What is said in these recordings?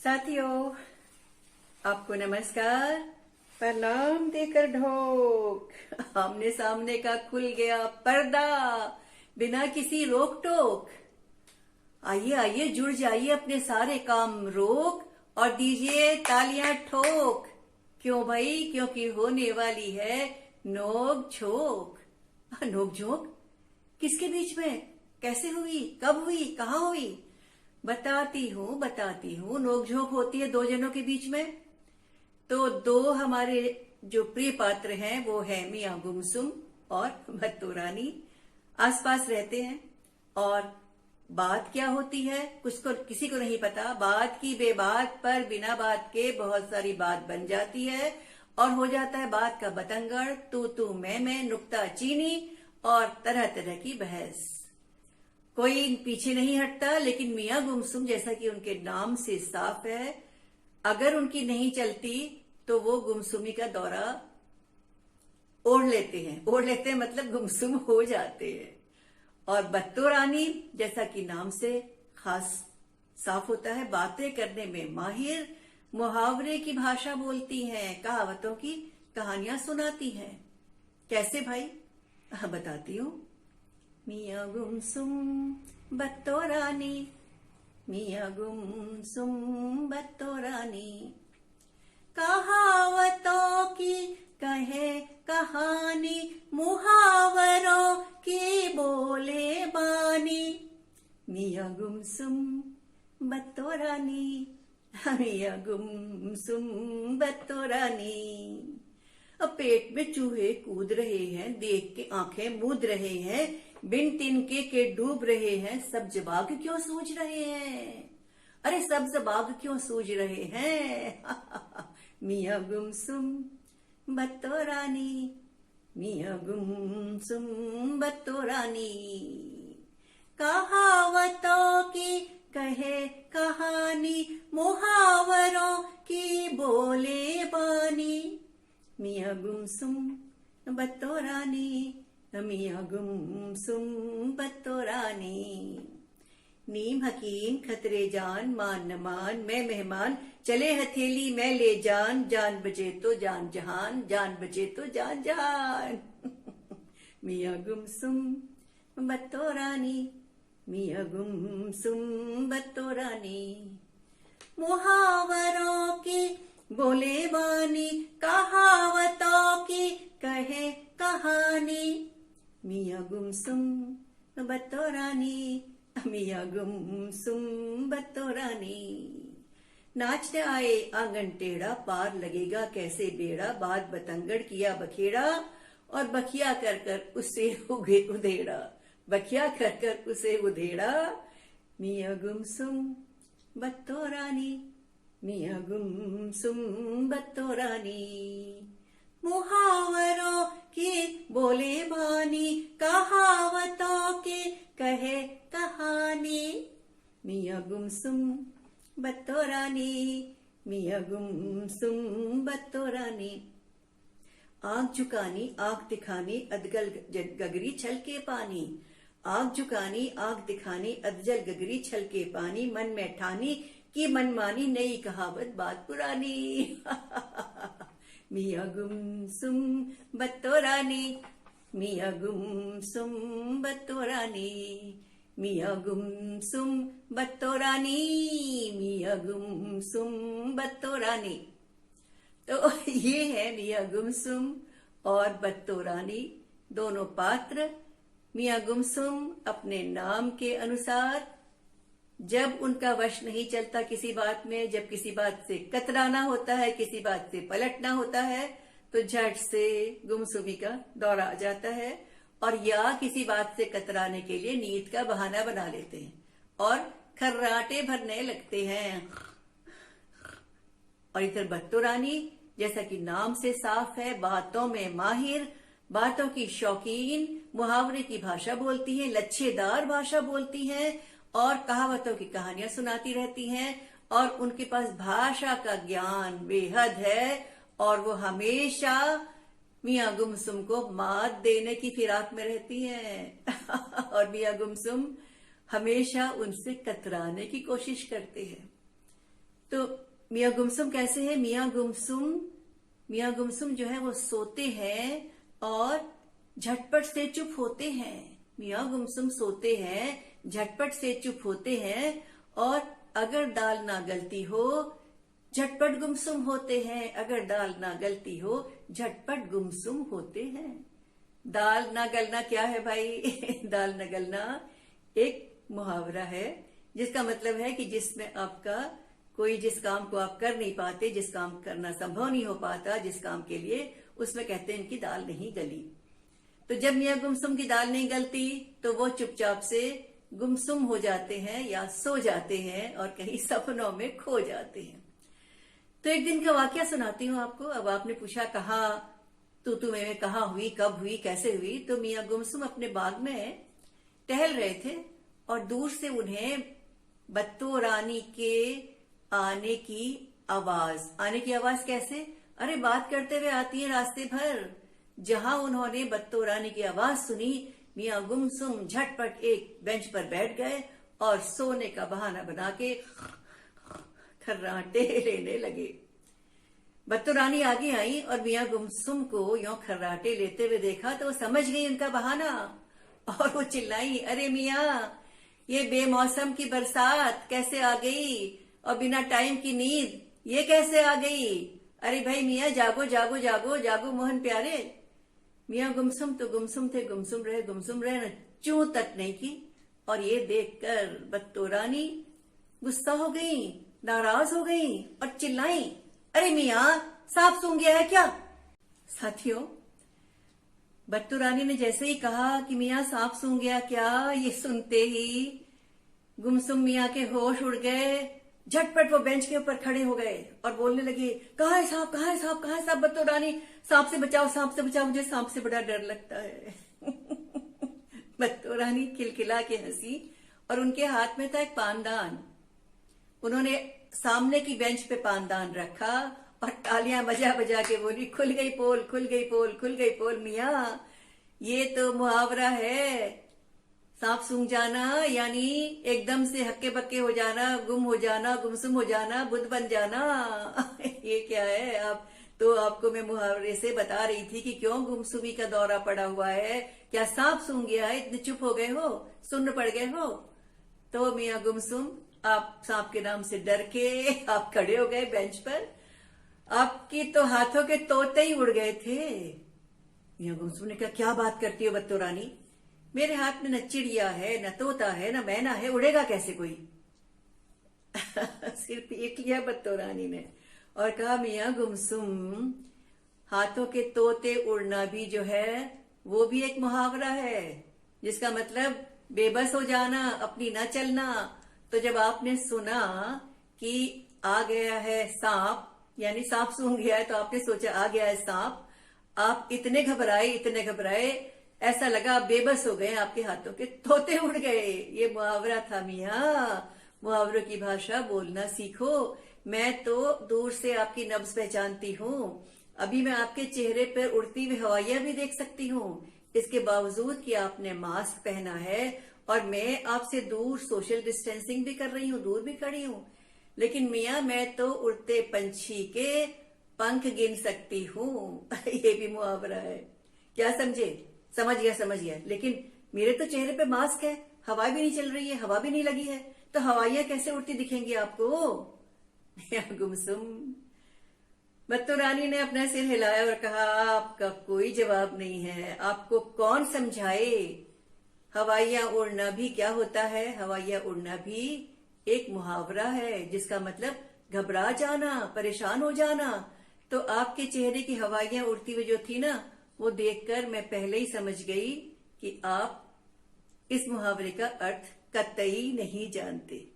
साथियों, आपको नमस्कार। प्रणाम देकर ढोक आमने सामने का खुल गया पर्दा, बिना किसी रोक टोक। आइए आइए जुड़ जाइए, अपने सारे काम रोक और दीजिए तालियां ठोक। क्यों भाई? क्योंकि होने वाली है नोक झोंक। नोक झोंक किसके बीच में, कैसे हुई, कब हुई, कहाँ हुई? बताती हूँ। नोकझोंक होती है दो जनों के बीच में। तो दो हमारे जो प्रिय पात्र हैं वो है मियां गुमसुम और भत्तो रानी। आसपास रहते हैं और बात क्या होती है किसी को नहीं पता। बात की बेबात पर बिना बात के बहुत सारी बात बन जाती है और हो जाता है बात का बतंगड़, तू मैं, नुक्ता चीनी और तरह तरह की बहस। कोई पीछे नहीं हटता, लेकिन मियां गुमसुम, जैसा कि उनके नाम से साफ है, अगर उनकी नहीं चलती तो वो गुमसुमी का दौरा ओढ़ लेते हैं मतलब गुमसुम हो जाते हैं। और बत्तो रानी, जैसा कि नाम से खास साफ होता है, बातें करने में माहिर, मुहावरे की भाषा बोलती हैं, कहावतों की कहानियां सुनाती हैं। कैसे भाई? बताती हूँ। मियां गुमसुम बत्तो रानी, मियां गुमसुम बत्तो रानी, कहावतों की कहे कहानी, मुहावरों की बोले बानी। मियां गुमसुम बत्तो रानी, मियां गुमसुम बत्तो रानी। अब पेट में चूहे कूद रहे हैं, देख के आंखें मूंद रहे हैं, बिन तिनके के डूब रहे हैं, सब्ज बाग क्यों सूझ रहे हैं? अरे सब्ज बाग क्यों सूझ रहे हैं? मियां गुमसुम बत्तो रानी, मियां गुमसुम बत्तो रानी, कहावतों की कहे कहानी, मुहावरों की बोले बानी। मियां गुमसुम बत्तो रानी, मियां गुमसुम बत्तो रानी। नीम हकीम खतरे जान, मान न मान मैं मेहमान, चले हथेली मैं ले जान, जान बचे तो जान जहान, जान बचे तो जान जहान। मियां गुमसुम बत्तो रानी, मियां गुमसुम बत्तो रानी, मुहावरों की बोले बानी, कहावतों की कहे कहानी। मियां गुमसुम बत्तो रानी, मियां गुमसुम बत्तो रानी। नाचने आए आंगन टेढ़ा, पार लगेगा कैसे बेड़ा, बात बतंगड़ किया बखेड़ा और बखिया कर कर उसे उधेड़ा, बखिया कर कर उसे उधेड़ा। मियां गुमसुम बत्तो रानी, मियां गुमसुम बत्तो रानी, मुहावरों की बोले बानी, कहावतों की कहे कहानी। मियां गुमसुम बत्तो रानी, मियां गुमसुम बत्तो रानी। आंख झुकानी आंख दिखानी, अधजल गगरी छल के पानी, आंख झुकानी आंख दिखानी, अधजल गगरी छल के पानी, मन में ठानी की मनमानी, नई कहावत बात पुरानी। मियां गुमसुम बत्तो रानी, मियां गुमसुम बत्तो रानी, मियां गुमसुम बत्तो रानी, मियां गुमसुम बत्तो रानी। तो ये है मियां गुमसुम और बत्तो रानी, दोनों पात्र। मियां गुमसुम अपने नाम के अनुसार, जब उनका वश नहीं चलता किसी बात में, जब किसी बात से कतराना होता है, किसी बात से पलटना होता है, तो झट से गुमसुमी का दौरा आ जाता है और या किसी बात से कतराने के लिए नींद का बहाना बना लेते हैं और खर्राटे भरने लगते हैं। और इधर बत्तो रानी, जैसा कि नाम से साफ है, बातों में माहिर, बातों की शौकीन, मुहावरे की भाषा बोलती है, लच्छेदार भाषा बोलती है और कहावतों की कहानियां सुनाती रहती हैं और उनके पास भाषा का ज्ञान बेहद है और वो हमेशा मियां गुमसुम को मात देने की फिराक में रहती हैं। और मियां गुमसुम हमेशा उनसे कतराने की कोशिश करते हैं। तो मियाँ गुमसुम कैसे हैं? मियाँ गुमसुम जो है वो सोते हैं और झटपट से चुप होते हैं। मियाँ गुमसुम सोते हैं, झटपट से चुप होते हैं, और अगर दाल ना गलती हो झटपट गुमसुम होते हैं। अगर दाल ना गलती हो झटपट गुमसुम होते हैं। दाल ना गलना क्या है भाई? दाल ना गलना एक मुहावरा है जिसका मतलब है कि जिसमें आपका कोई जिस काम को आप कर नहीं पाते, जिस काम करना संभव नहीं हो पाता, जिस काम के लिए, उसमें कहते हैं इनकी दाल नहीं गली। तो जब मियाँ गुमसुम की दाल नहीं गलती तो वो चुपचाप से गुमसुम हो जाते हैं या सो जाते हैं और कहीं सपनों में खो जाते हैं। तो एक दिन का वाकया सुनाती हूँ आपको। अब आपने पूछा कहाँ तू में कहाँ हुई, कब हुई, कैसे हुई? तो मियाँ गुमसुम अपने बाग में टहल रहे थे और दूर से उन्हें बत्तो रानी के आने की आवाज कैसे? अरे बात करते हुए आती है रास्ते भर। जहां उन्होंने बत्तो रानी की आवाज सुनी, मियाँ गुमसुम झटपट एक बेंच पर बैठ गए और सोने का बहाना बना के खर्राटे लेने लगे। बत्तो रानी आगे आई और मियाँ गुमसुम को यों खर्राटे लेते हुए देखा तो वो समझ गई उनका बहाना और वो चिल्लाई, अरे मियाँ, ये बेमौसम की बरसात कैसे आ गई और बिना टाइम की नींद ये कैसे आ गई? अरे भाई मियाँ, जागो जागो जागो जागो मोहन प्यारे। मियाँ गुमसुम तो गुमसुम थे, गुमसुम रहे, न चूं तक नहीं की। और ये देखकर बत्तो रानी गुस्सा हो गई, नाराज हो गई और चिल्लाई, अरे मियाँ, सांप सूंघ गया है क्या? साथियों, बत्तो रानी ने जैसे ही कहा कि मियाँ सांप सूंघ गया क्या, ये सुनते ही गुमसुम मियाँ के होश उड़ गए। झटपट वो बेंच के ऊपर खड़े हो गए और बोलने लगे, कहाँ है सांप, कहाँ है सांप, कहाँ है सांप? बत्तो रानी, सांप से बचाओ, सांप से बचाओ, मुझे सांप से बड़ा डर लगता है। बत्तो रानी खिलखिला के हंसी और उनके हाथ में था एक पानदान। उन्होंने सामने की बेंच पे पानदान रखा और तालियां बजा बजा के बोली, खुल गई पोल, खुल गई पोल, खुल गई पोल। मियाँ, ये तो मुहावरा है, सांप सूंघ जाना यानी एकदम से हक्के बक्के हो जाना, गुम हो जाना, गुमसुम हो जाना, बुद्ध बन जाना। ये क्या है? आप तो आपको मैं मुहावरे से बता रही थी कि क्यों गुमसुमी का दौरा पड़ा हुआ है। क्या सांप सूंघ गया है? इतने चुप हो गए हो, सुन्न पड़ गए हो? तो मियाँ गुमसुम, आप सांप के नाम से डर के आप खड़े हो गए बेंच पर। आपकी तो हाथों के तोते ही उड़ गए थे। मियाँ गुमसुम ने कहा, क्या बात करती हो बत्तो रानी? मेरे हाथ में न चिड़िया है, न तोता है, न मैना है, उड़ेगा कैसे कोई? सिर पीट लिया बत्तो रानी ने और कहा, मियाँ गुमसुम, हाथों के तोते उड़ना भी जो है वो भी एक मुहावरा है जिसका मतलब बेबस हो जाना, अपनी न चलना। तो जब आपने सुना कि आ गया है सांप, यानी सांप सूंघ गया है, तो आपने सोचा आ गया है सांप, आप इतने घबराए, ऐसा लगा आप बेबस हो गए, आपके हाथों के तोते उड़ गए। ये मुहावरा था मियाँ। मुहावरों की भाषा बोलना सीखो। मैं तो दूर से आपकी नब्ज पहचानती हूँ। अभी मैं आपके चेहरे पर उड़ती हुई हवाइयां भी देख सकती हूँ। इसके बावजूद कि आपने मास्क पहना है और मैं आपसे दूर सोशल डिस्टेंसिंग भी कर रही हूँ, दूर भी खड़ी हूँ, लेकिन मियाँ मैं तो उड़ते पंछी के पंख गिन सकती हूँ। ये भी मुहावरा है। क्या समझे? समझ गया। लेकिन मेरे तो चेहरे पे मास्क है, हवा भी नहीं चल रही है, हवा भी नहीं लगी है, तो हवाइयां कैसे उड़ती दिखेंगी आपको? गुमसुम। बत्तो रानी ने अपना सिर हिलाया और कहा, आपका कोई जवाब नहीं है, आपको कौन समझाए? हवाइयां उड़ना भी क्या होता है? हवाइयां उड़ना भी एक मुहावरा है जिसका मतलब घबरा जाना, परेशान हो जाना। तो आपके चेहरे की हवाइयां उड़ती हुई जो थी ना, वो देखकर मैं पहले ही समझ गई कि आप इस मुहावरे का अर्थ कतई नहीं जानते।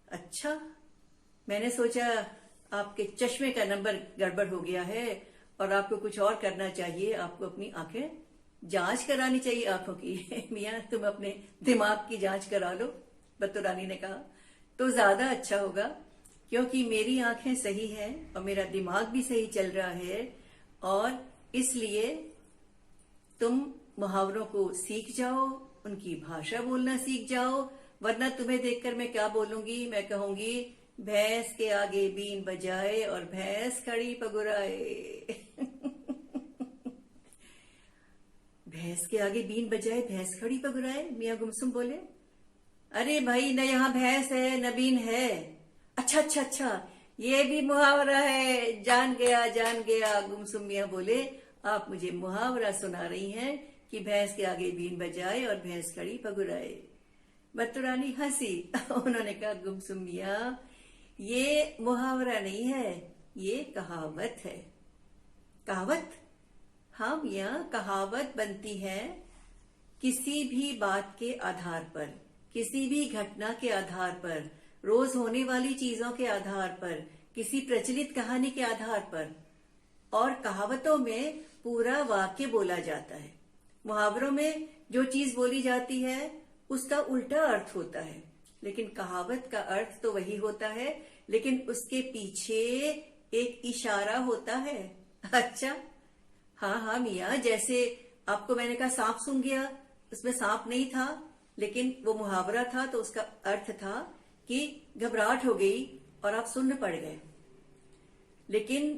अच्छा, मैंने सोचा आपके चश्मे का नंबर गड़बड़ हो गया है और आपको कुछ और करना चाहिए, आपको अपनी आंखें जांच करानी चाहिए आंखों की। मियाँ, तुम अपने दिमाग की जांच करा लो, बत्तो रानी ने कहा, तो ज्यादा अच्छा होगा, क्योंकि मेरी आंखें सही हैं और मेरा दिमाग भी सही चल रहा है, और इसलिए तुम मुहावरों को सीख जाओ, उनकी भाषा बोलना सीख जाओ, वरना तुम्हें देखकर मैं क्या बोलूंगी? मैं कहूंगी भैंस के आगे बीन बजाए और भैंस खड़ी पगुराए। भैंस के आगे बीन बजाए भैंस खड़ी पगुराए, मियाँ गुमसुम बोले। अरे भाई, न यहाँ भैंस है न बीन है। अच्छा अच्छा अच्छा, ये भी मुहावरा है, जान गया जान गया। गुमसुम मियाँ बोले, आप मुझे मुहावरा सुना रही हैं कि भैंस के आगे बीन बजाए और भैंस खड़ी पगुराए। बत्तू रानी हंसी। उन्होंने कहा, गुमसुम मियाँ, ये मुहावरा नहीं है, ये कहावत है। कहावत? हाँ मियाँ, कहावत बनती है किसी भी बात के आधार पर, किसी भी घटना के आधार पर, रोज होने वाली चीजों के आधार पर, किसी प्रचलित कहानी के आधार पर। और कहावतों में पूरा वाक्य बोला जाता है। मुहावरों में जो चीज बोली जाती है उसका उल्टा अर्थ होता है, लेकिन कहावत का अर्थ तो वही होता है, लेकिन उसके पीछे एक इशारा होता है। अच्छा, हाँ हाँ मियाँ, जैसे आपको मैंने कहा सांप सूंघ गया, उसमें सांप नहीं था, लेकिन वो मुहावरा था, तो उसका अर्थ था कि घबराहट हो गई और आप सुन्न पड़ गए। लेकिन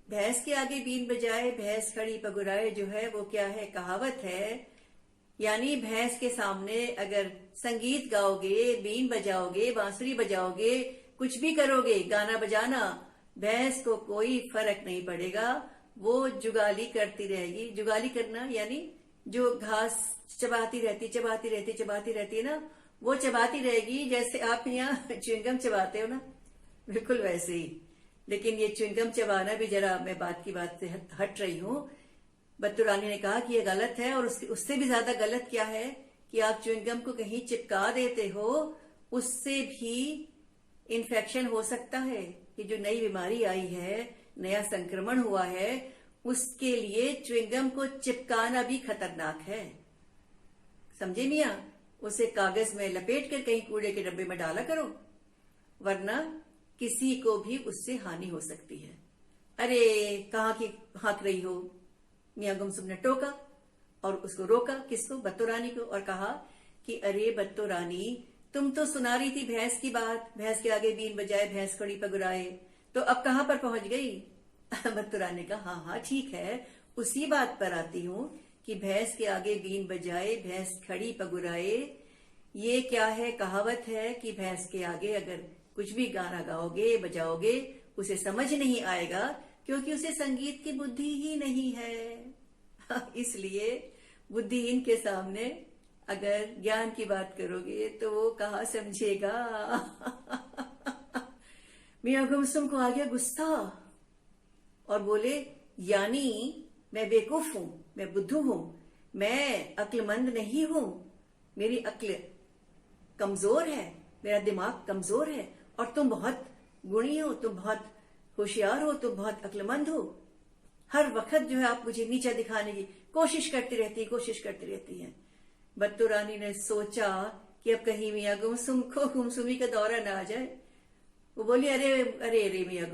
भैंस के आगे बीन बजाए भैंस खड़ी पगुराए जो है वो क्या है? कहावत है। यानी भैंस के सामने अगर संगीत गाओगे, बीन बजाओगे, बांसुरी बजाओगे, कुछ भी करोगे, गाना बजाना, भैंस को कोई फर्क नहीं पड़ेगा। वो जुगाली करती रहेगी। जुगाली करना यानी जो घास चबाती रहती है ना, वो चबाती रहेगी, जैसे आप यहाँ च्युइंगम चबाते हो ना, बिल्कुल वैसे ही। लेकिन ये च्युइंगम चबाना भी, जरा मैं बात से हट रही हूँ। बत्तू रानी ने कहा कि ये गलत है, और उससे भी ज्यादा गलत क्या है कि आप च्युइंगम को कहीं चिपका देते हो, उससे भी इन्फेक्शन हो सकता है। कि जो नई बीमारी आई है, नया संक्रमण हुआ है, उसके लिए च्युइंगम को चिपकाना भी खतरनाक है। समझे मियाँ? उसे कागज में लपेट कर कहीं कूड़े के डब्बे में डाला करो, वरना किसी को भी उससे हानि हो सकती है। अरे कहाँ की हाँक रही हो? मियाँ गुमसुम ने टोका और उसको रोका। किसको? बत्तू रानी को। और कहा कि अरे बत्तू रानी, तुम तो सुना रही थी भैंस की बात, भैंस के आगे बीन बजाए भैंस खड़ी पगुराए, तो अब कहाँ पर पहुंच गई? बत्तू रानी ने कहा, हाँ हाँ ठीक है, उसी बात पर आती हूँ कि भैंस के आगे बीन बजाए भैंस खड़ी पगुराए, ये क्या है? कहावत है कि भैंस के आगे अगर कुछ भी गाना गाओगे, बजाओगे, उसे समझ नहीं आएगा, क्योंकि उसे संगीत की बुद्धि ही नहीं है। इसलिए बुद्धिहीन के सामने अगर ज्ञान की बात करोगे तो वो कहाँ समझेगा। मियाँ गुमसुम को आ गया गुस्सा और बोले, यानी मैं बेवकूफ हूं, मैं बुद्धू हूं, मैं अक्लमंद नहीं हूं, मेरी अक्ल कमजोर है, मेरा दिमाग कमजोर है, और तुम बहुत गुणी हो, तुम बहुत होशियार हो, तुम बहुत अक्लमंद हो। हर वक्त जो है आप मुझे नीचा दिखाने की कोशिश करती रहती है। बत्तू रानी ने सोचा कि अब कहीं मियाँ गुमसुम को गुमसुमी का दौरा ना आ जाए। वो बोली, अरे अरे अरे मियाँ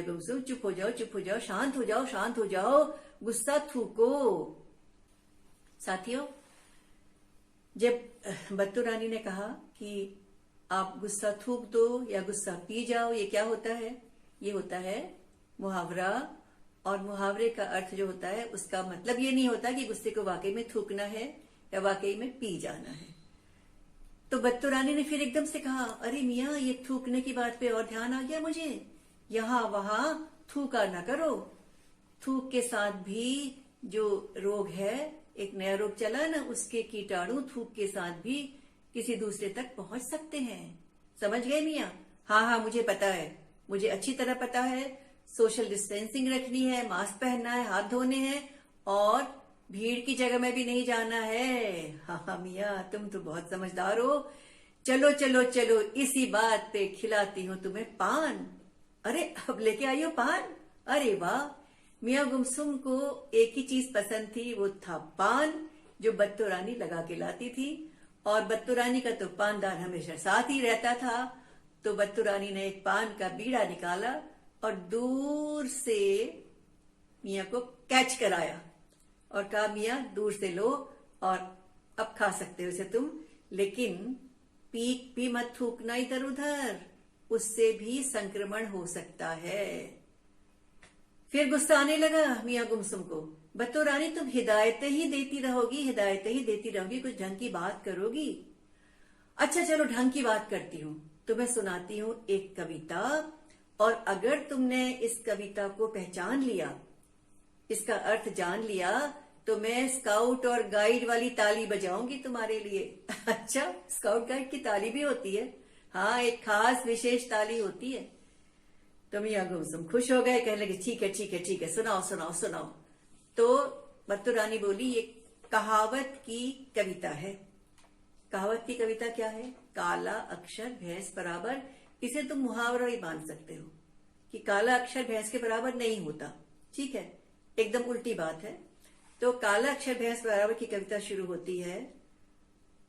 गुमसुम, चुप हो जाओ, शांत हो जाओ, गुस्सा थूको। साथियों, जब बत्तू रानी ने कहा कि आप गुस्सा थूक दो या गुस्सा पी जाओ, ये क्या होता है? ये होता है मुहावरा। और मुहावरे का अर्थ जो होता है, उसका मतलब ये नहीं होता कि गुस्से को वाकई में थूकना है या वाकई में पी जाना है। तो बत्तू रानी ने फिर एकदम से कहा, अरे मियाँ, ये थूकने की बात पे और ध्यान आ गया मुझे, यहाँ वहां थूका ना करो। थूक के साथ भी जो रोग है, एक नया रोग चला ना, उसके कीटाणु थूक के साथ भी किसी दूसरे तक पहुंच सकते हैं। समझ गए मियाँ? हाँ हाँ, मुझे पता है, मुझे अच्छी तरह पता है। सोशल डिस्टेंसिंग रखनी है, मास्क पहनना है, हाथ धोने हैं, और भीड़ की जगह में भी नहीं जाना है। हाँ हाँ मियाँ, तुम तो बहुत समझदार हो। चलो चलो चलो, इसी बात पे खिलाती हूँ तुम्हें पान। अरे अब लेके आई हो पान? अरे वाह! मियाँ गुमसुम को एक ही चीज पसंद थी, वो था पान, जो बत्तू रानी लगा के लाती थी। और बत्तू रानी का तो पानदान हमेशा साथ ही रहता था। तो बत्तू रानी ने एक पान का बीड़ा निकाला और दूर से मियाँ को कैच कराया और कहा, मियाँ दूर से लो और अब खा सकते हो इसे तुम, लेकिन पी मत थूकना इधर उधर। उससे भी संक्रमण हो सकता है। फिर गुस्सा आने लगा मियां गुमसुम को। बतो रानी, तुम हिदायतें ही देती रहोगी, हिदायतें ही देती रहोगी, कुछ ढंग की बात करोगी? अच्छा चलो ढंग की बात करती हूँ, तुम्हें सुनाती हूँ एक कविता, और अगर तुमने इस कविता को पहचान लिया, इसका अर्थ जान लिया, तो मैं स्काउट और गाइड वाली ताली बजाऊंगी तुम्हारे लिए। अच्छा, स्काउट गाइड की ताली भी होती है? हाँ, एक खास विशेष ताली होती है। तो मियां गुमसुम खुश हो गए, कहने लगे ठीक है ठीक है ठीक है, सुनाओ सुनाओ सुनाओ। तो बत्तू रानी बोली, ये कहावत की कविता है। कहावत की कविता क्या है? काला अक्षर भैंस बराबर। इसे तुम मुहावरा ही मान सकते हो कि काला अक्षर भैंस के बराबर नहीं होता। ठीक है, एकदम उल्टी बात है। तो काला अक्षर भैंस बराबर की कविता शुरू होती है,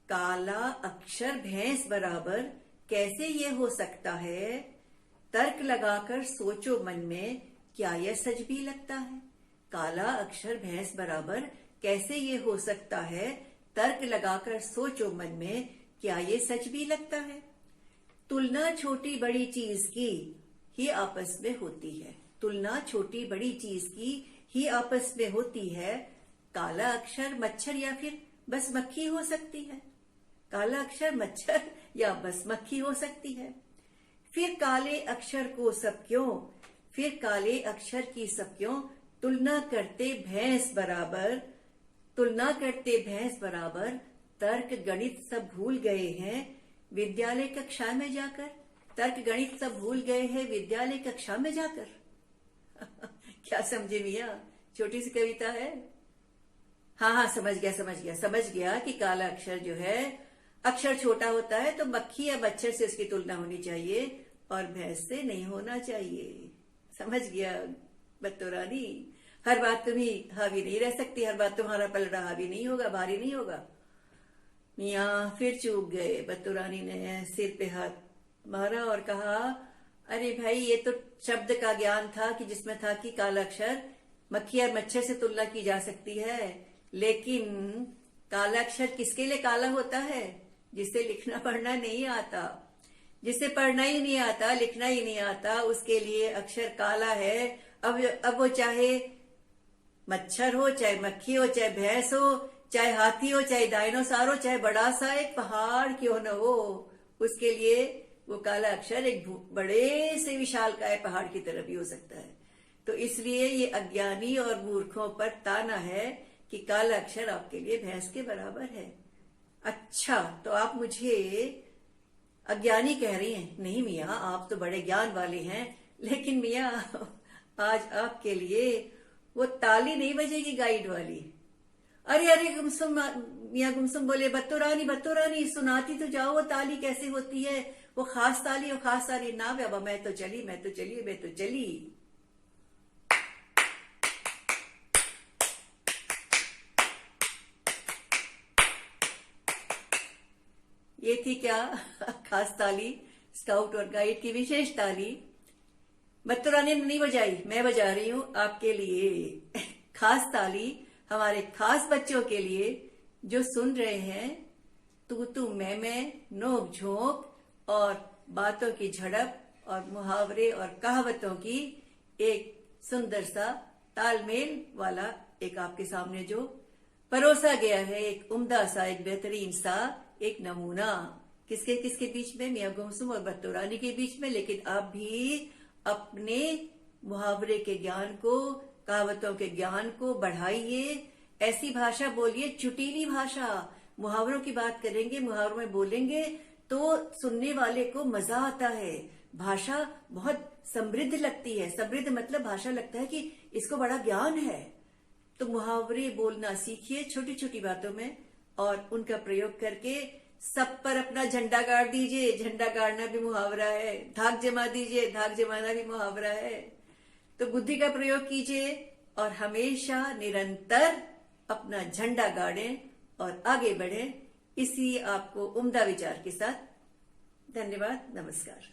काला अक्षर भैंस बराबर कैसे ये हो सकता है, तर्क लगाकर सोचो मन में, क्या यह सच भी लगता है। काला अक्षर भैंस बराबर कैसे ये हो सकता है, तर्क लगाकर सोचो मन में, क्या ये सच भी लगता है। तुलना छोटी बड़ी चीज की ही आपस में होती है, तुलना छोटी बड़ी चीज की ही आपस में होती है। काला अक्षर मच्छर या फिर बस मक्खी हो सकती है, काला अक्षर मच्छर या बस मक्खी हो सकती है। फिर काले अक्षर को सब क्यों, फिर काले अक्षर की सब क्यों, तुलना करते भैंस बराबर, तुलना करते भैंस बराबर, तर्क गणित सब भूल गए हैं विद्यालय कक्षा में जाकर, तर्क गणित सब भूल गए हैं विद्यालय कक्षा में जाकर। क्या समझे मियां? छोटी सी कविता है। हाँ हाँ, समझ गया समझ गया समझ गया कि काला अक्षर जो है, अक्षर छोटा होता है तो मक्खी या मच्छर से उसकी तुलना होनी चाहिए और भैंस से नहीं होना चाहिए। समझ गया बत्तो रानी, हर बात तुम ही हावी नहीं रह सकती, हर बात तुम्हारा पलड़ा हावी नहीं होगा, भारी नहीं होगा। मियाँ फिर चूक गए। बत्तो रानी ने सिर पे हाथ मारा और कहा, अरे भाई, ये तो शब्द का ज्ञान था कि जिसमें था कि काला अक्षर मक्खी और मच्छर से तुलना की जा सकती है, लेकिन काला अक्षर किसके लिए काला होता है? जिसे लिखना पढ़ना नहीं आता, जिसे पढ़ना ही नहीं आता, लिखना ही नहीं आता, उसके लिए अक्षर काला है। अब वो चाहे मच्छर हो, चाहे मक्खी हो, चाहे भैंस हो, चाहे हाथी हो, चाहे डायनासोर हो, चाहे बड़ा सा एक पहाड़ क्यों न हो, उसके लिए वो काला अक्षर एक बड़े से विशालकाय पहाड़ की तरह भी हो सकता है। तो इसलिए ये अज्ञानी और मूर्खों पर ताना है कि काला अक्षर आपके लिए भैंस के बराबर है। अच्छा, तो आप मुझे अज्ञानी कह रही हैं? नहीं मियाँ, आप तो बड़े ज्ञान वाले हैं, लेकिन मियाँ आज आपके लिए वो ताली नहीं बजेगी गाइड वाली। अरे अरे गुमसुम, मियाँ गुमसुम बोले, बत्तो रानी सुनाती तो जाओ, वो ताली कैसे होती है, वो खास ताली, वो खास ताली ना बाबा, मैं तो चली। ये थी क्या खास ताली, स्काउट और गाइड की विशेष ताली। बत्तो रानी ने नहीं बजाई, मैं बजा रही हूं आपके लिए खास ताली, हमारे खास बच्चों के लिए जो सुन रहे हैं तू मैं, नोक झोंक और बातों की झड़प और मुहावरे और कहावतों की एक सुंदर सा तालमेल वाला एक आपके सामने जो परोसा गया है, एक उम्दा सा, एक बेहतरीन सा एक नमूना। किसके किसके बीच में? मियां गुमसुम और बत्तो रानी के बीच में। लेकिन आप भी अपने मुहावरे के ज्ञान को, कहावतों के ज्ञान को बढ़ाइए, ऐसी भाषा बोलिए, चुटीली भाषा। मुहावरों की बात करेंगे, मुहावरों में बोलेंगे तो सुनने वाले को मजा आता है, भाषा बहुत समृद्ध लगती है। समृद्ध मतलब भाषा लगता है कि इसको बड़ा ज्ञान है। तो मुहावरे बोलना सीखिए छोटी छोटी बातों में, और उनका प्रयोग करके सब पर अपना झंडा गाड़ दीजिए। झंडा गाड़ना भी मुहावरा है। धाक जमा दीजिए, धाक जमाना भी मुहावरा है। तो बुद्धि का प्रयोग कीजिए और हमेशा निरंतर अपना झंडा गाड़ें और आगे बढ़ें। इसी आपको उम्दा विचार के साथ धन्यवाद, नमस्कार।